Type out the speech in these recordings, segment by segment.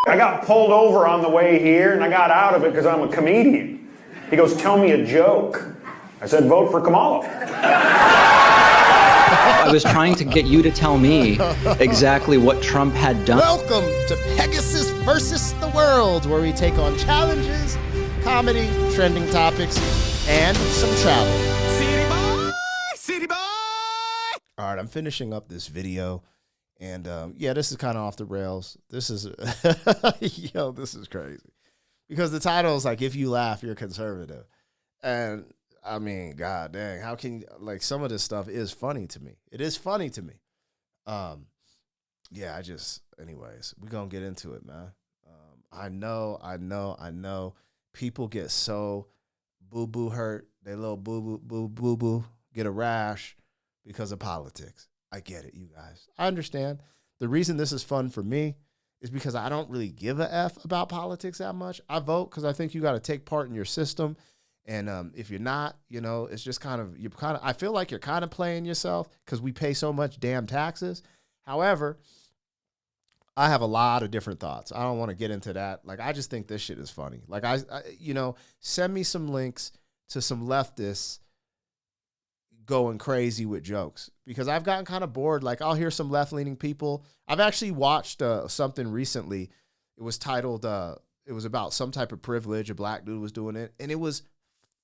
I got pulled over on the way here, and I got out of it because I'm a comedian. He goes, tell me a joke. I said, vote for Kamala. I was trying to get you to tell me exactly what Trump had done. Welcome to Pegasus versus the World, where we take on challenges, comedy, trending topics, and some travel. City boy! City boy! All right, I'm finishing up this video. And yeah, this is kind of off the rails. This is, yo, this is crazy. Because the title is like, if you laugh, you're conservative. And I mean, god dang, how can you, like, some of this stuff is funny to me. It is funny to me. Yeah, anyways, we're going to get into it, man. I know. People get so boo-boo hurt. They little boo-boo get a rash because of politics. I get it, you guys. I understand. The reason this is fun for me is because I don't really give a F about politics that much. I vote because I think you got to take part in your system. And if you're not, you know, it's just I feel like you're kind of playing yourself because we pay so much damn taxes. However, I have a lot of different thoughts. I don't want to get into that. Like, I just think this shit is funny. Like, send me some links to some leftists going crazy with jokes, because I've gotten kind of bored. Like, I'll hear some left-leaning people. I've actually watched something recently. It was titled, it was about some type of privilege. A black dude was doing it, and it was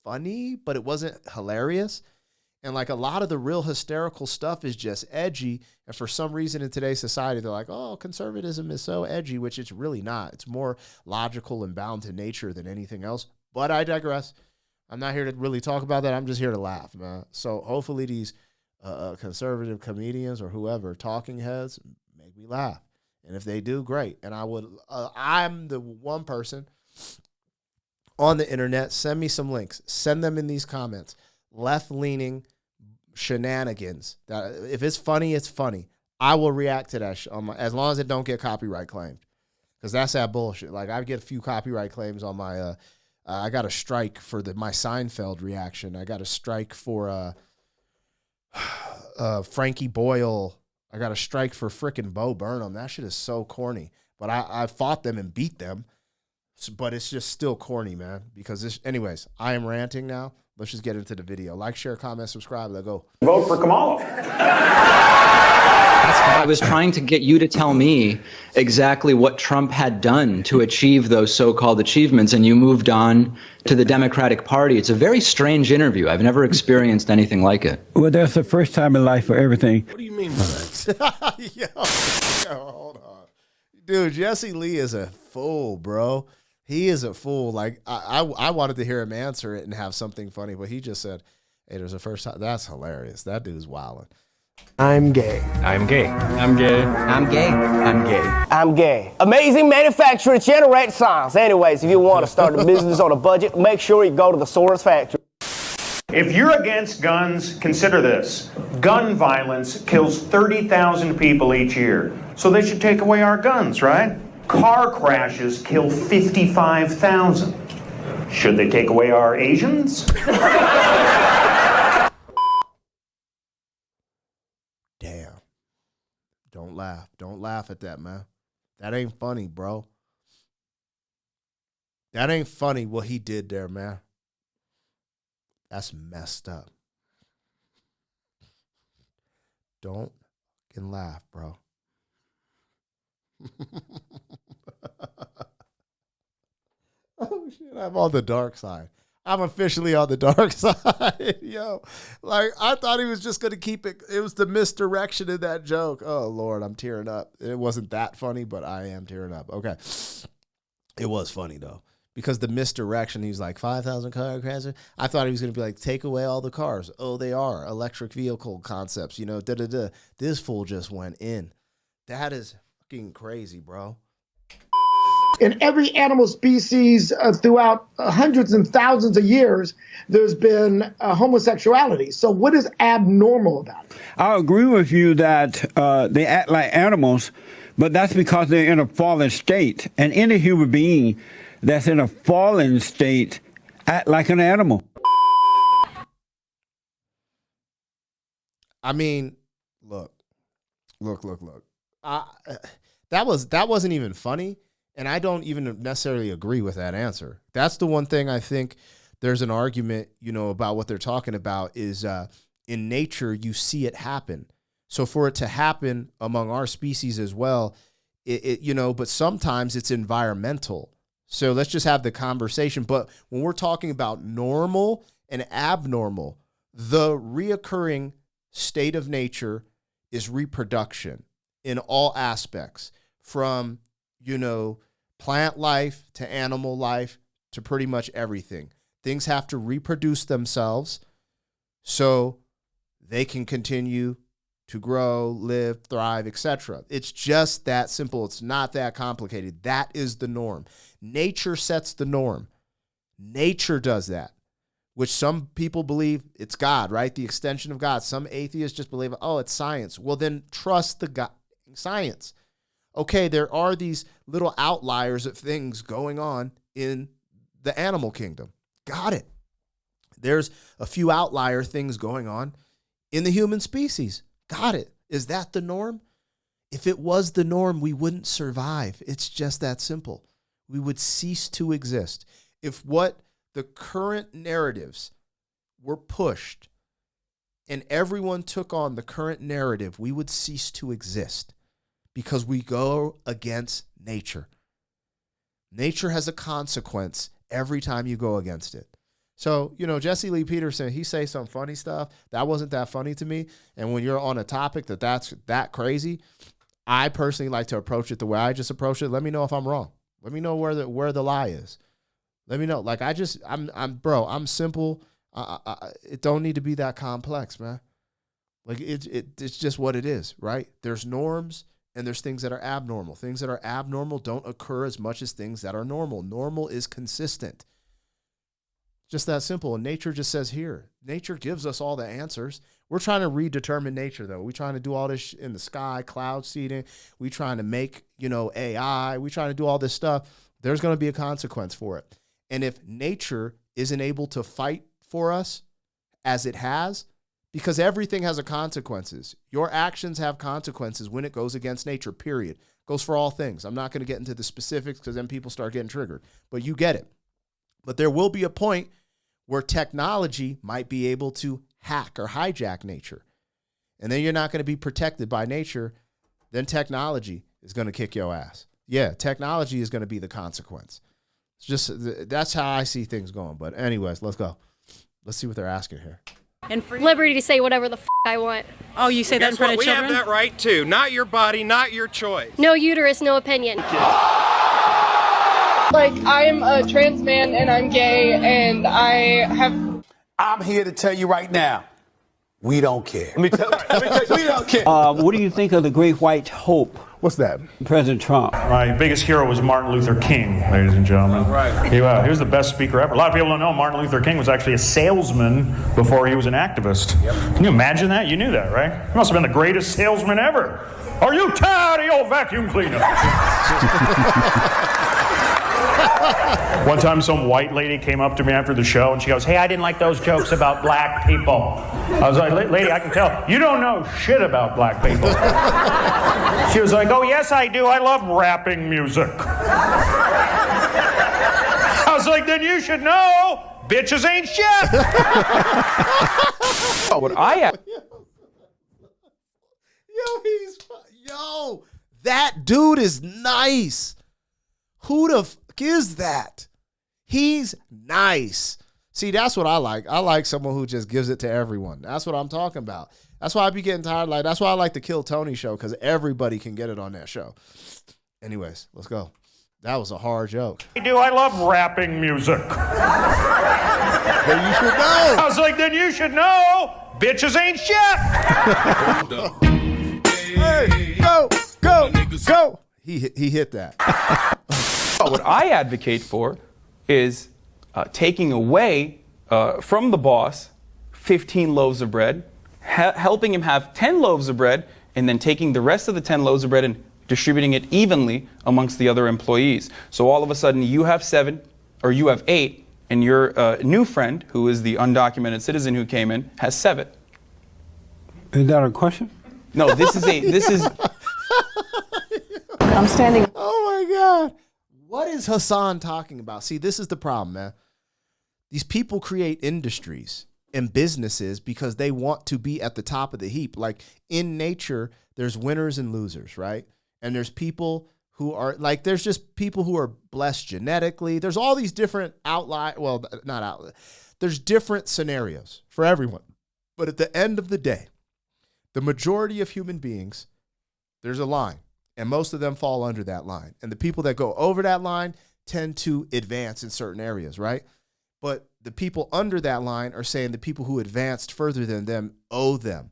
funny, but it wasn't hilarious. And like, a lot of the real hysterical stuff is just edgy. And for some reason in today's society, they're like, oh, conservatism is so edgy, which it's really not. It's more logical and bound to nature than anything else. But I digress. I'm not here to really talk about that. I'm just here to laugh, man. So hopefully these conservative comedians or whoever, talking heads, make me laugh. And if they do, great. And I'm the one person on the internet. Send me some links. Send them in these comments. Left-leaning shenanigans. That if it's funny, it's funny. I will react to that as long as it don't get copyright claimed, because that's that bullshit. Like, I get a few copyright claims on my. I got a strike for my Seinfeld reaction. I got a strike for Frankie Boyle. I got a strike for frickin' Bo Burnham. That shit is so corny. But I fought them and beat them. But it's just still corny, man. Because anyways, I am ranting now. Let's just get into the video. Like, share, comment, subscribe. Let's go. Vote for Kamala. I was trying to get you to tell me exactly what Trump had done to achieve those so-called achievements, and you moved on to the Democratic Party. It's a very strange interview. I've never experienced anything like it. Well, that's the first time in life for everything. What do you mean by that? Yo, hold on. Dude, Jesse Lee is a fool, bro. He is a fool. Like, I wanted to hear him answer it and have something funny, but he just said, hey, there's a first time. That's hilarious. That dude's wilding. I'm gay. I'm gay. I'm gay. I'm gay. I'm gay. I'm gay. Amazing manufacturer generates science. Anyways, if you want to start a business on a budget, make sure you go to the Source Factory. If you're against guns, consider this. Gun violence kills 30,000 people each year. So they should take away our guns, right? Car crashes kill 55,000. Should they take away our Asians? Damn. Don't laugh. Don't laugh at that, man. That ain't funny, bro. That ain't funny what he did there, man. That's messed up. Don't fucking laugh, bro. Oh, shit. I'm on the dark side. I'm officially on the dark side. Yo, like, I thought he was just going to keep it. It was the misdirection in that joke. Oh, Lord, I'm tearing up. It wasn't that funny, but I am tearing up. Okay. It was funny, though, because the misdirection, he's like, 5,000 car crashes. I thought he was going to be like, take away all the cars. Oh, they are electric vehicle concepts, you know, da-da-da. This fool just went in. That is fucking crazy, bro. In every animal species throughout hundreds and thousands of years, there's been homosexuality. So what is abnormal about it? I agree with you that they act like animals, but that's because they're in a fallen state. And any human being that's in a fallen state act like an animal. I mean, look. That wasn't even funny. And I don't even necessarily agree with that answer. That's the one thing I think there's an argument, about what they're talking about is in nature, you see it happen. So for it to happen among our species as well, but sometimes it's environmental. So let's just have the conversation. But when we're talking about normal and abnormal, the reoccurring state of nature is reproduction in all aspects, from, plant life to animal life to pretty much everything. Things have to reproduce themselves so they can continue to grow, live, thrive, etc. It's just that simple. It's not that complicated. That is the norm. Nature sets the norm. Nature does that, which some people believe it's God, right? The extension of God. Some atheists just believe, it's science. Well, then trust the science. Okay, there are these little outliers of things going on in the animal kingdom. Got it. There's a few outlier things going on in the human species. Got it. Is that the norm? If it was the norm, we wouldn't survive. It's just that simple. We would cease to exist. If what the current narratives were pushed and everyone took on the current narrative, we would cease to exist because we go against nature. Nature has a consequence every time you go against it. So, Jesse Lee Peterson, he say some funny stuff. That wasn't that funny to me. And when you're on a topic that's that crazy, I personally like to approach it the way I just approach it. Let me know if I'm wrong. Let me know where the lie is. Let me know. Like I'm simple. It don't need to be that complex, man. Like it's just what it is, right? There's norms and there's things that are abnormal. Things that are abnormal don't occur as much as things that are normal. Normal is consistent. Just that simple. And nature just says here. Nature gives us all the answers. We're trying to redetermine nature, though. We're trying to do all this in the sky, cloud seeding. We're trying to make, AI. We're trying to do all this stuff. There's going to be a consequence for it. And if nature isn't able to fight for us as it has, because everything has a consequences. Your actions have consequences when it goes against nature, period. Goes for all things. I'm not going to get into the specifics because then people start getting triggered. But you get it. But there will be a point where technology might be able to hack or hijack nature. And then you're not going to be protected by nature. Then technology is going to kick your ass. Yeah, technology is going to be the consequence. It's just, that's how I see things going. But anyways, let's go. Let's see what they're asking here. And liberty to say whatever the I want. Oh, you say that in front of children? We have that right too. Not your body, not your choice. No uterus, no opinion. Like, I'm a trans man and I'm gay and I'm here to tell you right now, we don't care. Let me tell you, We don't care. What do you think of the Great White Hope? What's that? President Trump. My biggest hero was Martin Luther King, ladies and gentlemen. Right. He was the best speaker ever. A lot of people don't know Martin Luther King was actually a salesman before he was an activist. Yep. Can you imagine that? You knew that, right? He must have been the greatest salesman ever. Are you tired of your vacuum cleaner? One time some white lady came up to me after the show and she goes, "Hey, I didn't like those jokes about black people." I was like, "Lady, I can tell you don't know shit about black people." She was like, "Oh, yes, I do. I love rapping music." I was like, "Then you should know bitches ain't shit." What I have. Yo, that dude is nice. Who the fuck is that? He's nice. See, that's what I like. I like someone who just gives it to everyone. That's what I'm talking about. That's why I be getting tired. Like, that's why I like the Kill Tony show, because everybody can get it on that show. Anyways, let's go. That was a hard joke. I love rapping music. Then you should know. I was like, then you should know bitches ain't shit. Hey, go. He hit that. What I advocate for is taking away from the boss 15 loaves of bread, helping him have 10 loaves of bread, and then taking the rest of the 10 loaves of bread and distributing it evenly amongst the other employees. So all of a sudden you have 7 or you have 8, and your new friend, who is the undocumented citizen who came in, has 7. Is that a question? No, this is I'm standing. Oh my God. What is Hassan talking about? See, this is the problem, man. These people create industries and businesses because they want to be at the top of the heap. Like in nature, there's winners and losers, right? And there's people who are like, there's just people who are blessed genetically. There's all these different there's different scenarios for everyone. But at the end of the day, the majority of human beings, there's a line, and most of them fall under that line. And the people that go over that line tend to advance in certain areas, right? But the people under that line are saying the people who advanced further than them owe them.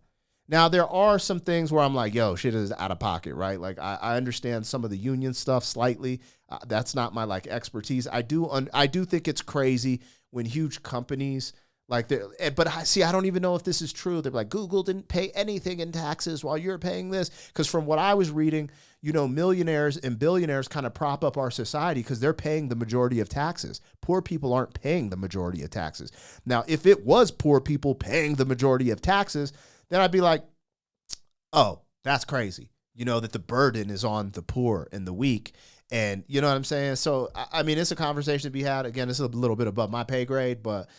Now, there are some things where I'm like, yo, shit is out of pocket, right? Like, I understand some of the union stuff slightly. That's not my, like, expertise. I do think it's crazy when huge companies, like, but see, I don't even know if this is true. They're like, Google didn't pay anything in taxes while you're paying this. Because from what I was reading, you know, millionaires and billionaires kind of prop up our society because they're paying the majority of taxes. Poor people aren't paying the majority of taxes. Now, if it was poor people paying the majority of taxes, then I'd be like, oh, that's crazy. You know, that the burden is on the poor and the weak. And you know what I'm saying? So, I mean, it's a conversation to be had. Again, it's a little bit above my pay grade, but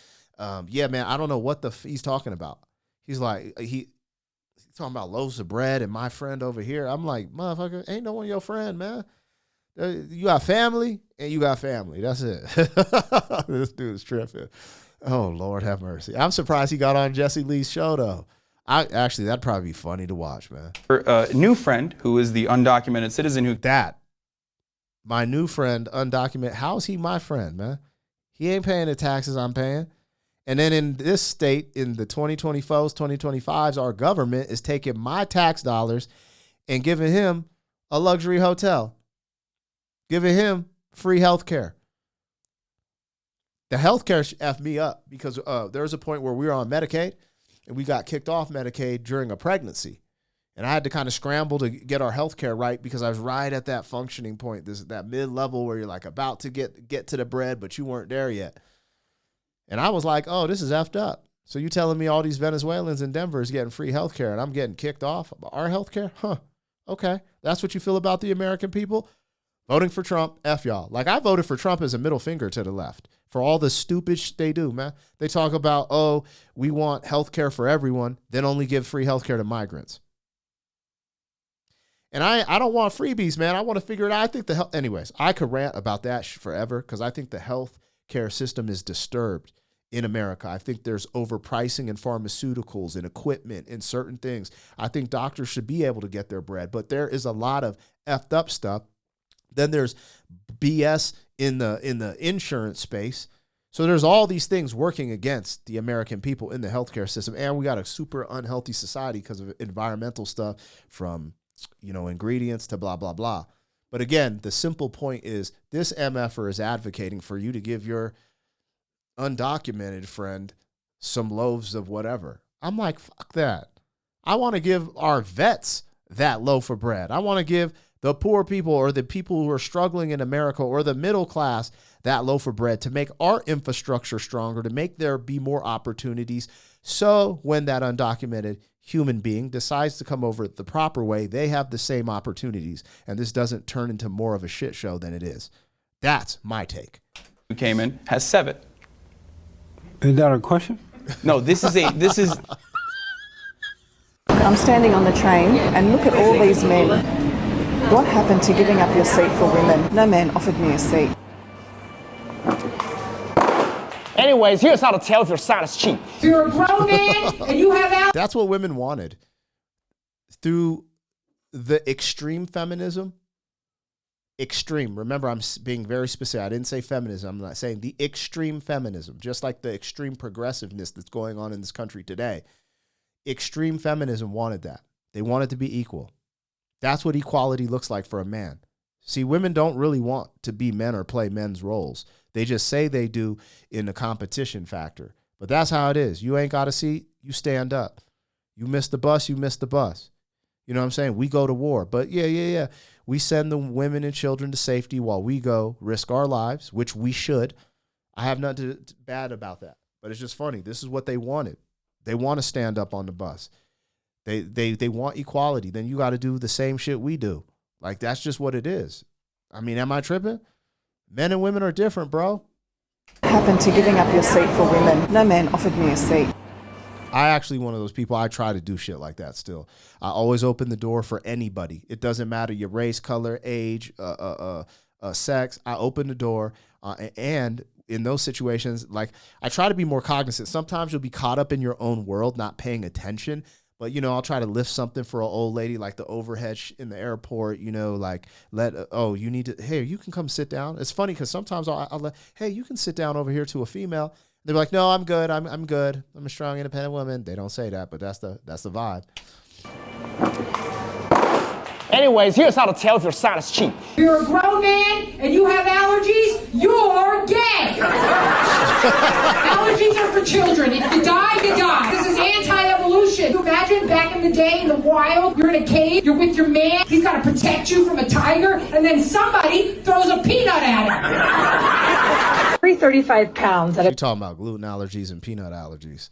yeah, man, I don't know what he's talking about. He's like, he's talking about loaves of bread and my friend over here. I'm like, motherfucker, ain't no one your friend, man. You got family and you got family. That's it. This dude's tripping. Oh, Lord have mercy. I'm surprised he got on Jesse Lee's show, though. That'd probably be funny to watch, man. A new friend who is the undocumented citizen who... My new friend, undocumented. How's he my friend, man? He ain't paying the taxes I'm paying. And then in this state, in the 2024s, 2025s, our government is taking my tax dollars and giving him a luxury hotel, giving him free health care. The health care effed me up because there was a point where we were on Medicaid and we got kicked off Medicaid during a pregnancy. And I had to kind of scramble to get our health care right because I was right at that functioning point, that mid-level where you're like about to get to the bread, but you weren't there yet. And I was like, oh, this is effed up. So you telling me all these Venezuelans in Denver is getting free health care and I'm getting kicked off our health care? Huh. Okay. That's what you feel about the American people? Voting for Trump, F y'all. Like, I voted for Trump as a middle finger to the left for all the stupid shit they do, man. They talk about, oh, we want health care for everyone, then only give free health care to migrants. And I don't want freebies, man. I want to figure it out. I think anyways, I could rant about that forever because I think the health care system is disturbed in America. I think there's overpricing in pharmaceuticals and equipment and certain things. I think doctors should be able to get their bread, but there is a lot of effed up stuff. Then there's BS in the insurance space. So there's all these things working against the American people in the healthcare system. And we got a super unhealthy society because of environmental stuff from, you know, ingredients to blah, blah, blah. But again, the simple point is this MFer is advocating for you to give your undocumented friend some loaves of whatever. I'm like, fuck that. I want to give our vets that loaf of bread. I want to give the poor people or the people who are struggling in America or the middle class that loaf of bread to make our infrastructure stronger, to make there be more opportunities. So when that undocumented human being decides to come over the proper way, they have the same opportunities. And this doesn't turn into more of a shit show than it is. That's my take. Who came in has 7. Is that a question? No, this is. I'm standing on the train and look at all these men. What happened to giving up your seat for women? No man offered me a seat. Anyways, here's how to tell if your sign is cheap. You're a grown man and you have That's what women wanted. Through the extreme feminism. Extreme. Remember, I'm being very specific. I didn't say feminism. I'm not saying the extreme feminism, just like the extreme progressiveness that's going on in this country today. Extreme feminism wanted that. They wanted to be equal. That's what equality looks like for a man. See, women don't really want to be men or play men's roles. They just say they do in the competition factor. But that's how it is. You ain't got a seat, you stand up. You miss the bus, you miss the bus. You know what I'm saying? We go to war. But yeah. We send the women and children to safety while we go risk our lives, which we should. I have nothing bad about that. But it's just funny. This is what they wanted. They want to stand up on the bus. They want equality. Then you got to do the same shit we do. Like, that's just what it is. I mean, am I tripping? Men and women are different, bro. Happened to giving up your seat for women. No man offered me a seat. I actually one of those people. I try to do shit like that still. I always open the door for anybody. It doesn't matter your race, color, age, sex. I open the door, and in those situations, like I try to be more cognizant. Sometimes you'll be caught up in your own world, not paying attention. But, you know, I'll try to lift something for an old lady, like the overhead in the airport, you know, like you need to, hey, you can come sit down. It's funny because sometimes I'll let, hey, you can sit down over here to a female. They're like, no, I'm good. I'm good. I'm a strong, independent woman. They don't say that, but that's the vibe. Anyways, here's how to tell if your sign is cheap. You're a grown man and you have allergies, you're gay. Allergies are for children. If you die, you die. This is anti-evolution. You imagine back in the day in the wild, you're in a cave, you're with your man, he's got to protect you from a tiger, and then somebody throws a peanut at him. 335 pounds. You're talking about gluten allergies and peanut allergies.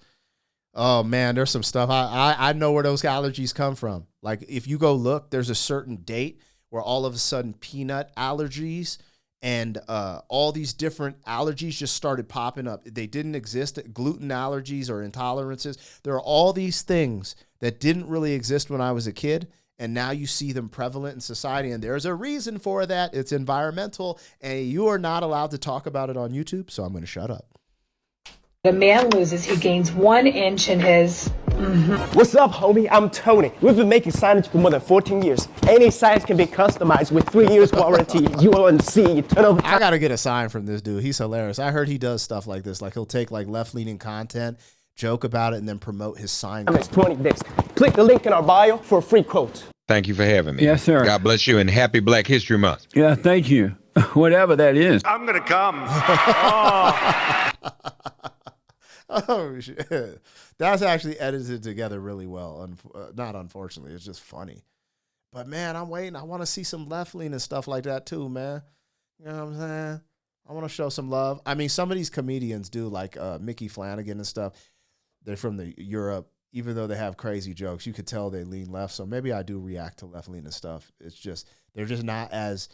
Oh man, there's some stuff. I know where those allergies come from. Like if you go look, there's a certain date where all of a sudden peanut allergies and all these different allergies just started popping up. They didn't exist. Gluten allergies or intolerances. There are all these things that didn't really exist when I was a kid. And now you see them prevalent in society. And there's a reason for that. It's environmental. And you are not allowed to talk about it on YouTube. So I'm going to shut up. The man loses, he gains 1 inch in his. What's up, homie? I'm Tony. We've been making signage for more than 14 years. Any signs can be customized with 3 years warranty. You won't see. I got to get a sign from this dude. He's hilarious. I heard he does stuff like this. Like he'll take like left-leaning content, joke about it, and then promote his sign. It's 20 days. Click the link in our bio for a free quote. Thank you for having me. Yes, sir. God bless you and happy Black History Month. Yeah, thank you. Whatever that is. I'm going to come. Oh, shit. That's actually edited together really well. Not unfortunately. It's just funny. But, man, I'm waiting. I want to see some left-leaning stuff like that, too, man. You know what I'm saying? I want to show some love. I mean, some of these comedians do, like Mickey Flanagan and stuff. They're from Europe. Even though they have crazy jokes, you could tell they lean left. So maybe I do react to left-leaning stuff. It's just they're just not as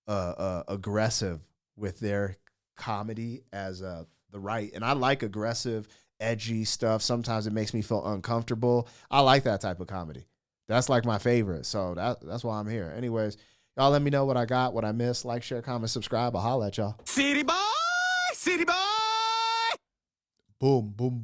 aggressive with their comedy as the right. And I like aggressive, edgy stuff. Sometimes it makes me feel uncomfortable. I like that type of comedy. That's like my favorite. So that's why I'm here. Anyways, y'all let me know what I got, what I missed. Like, share, comment, subscribe. I'll holla at y'all. City boy, city boy. Boom, boom, boom.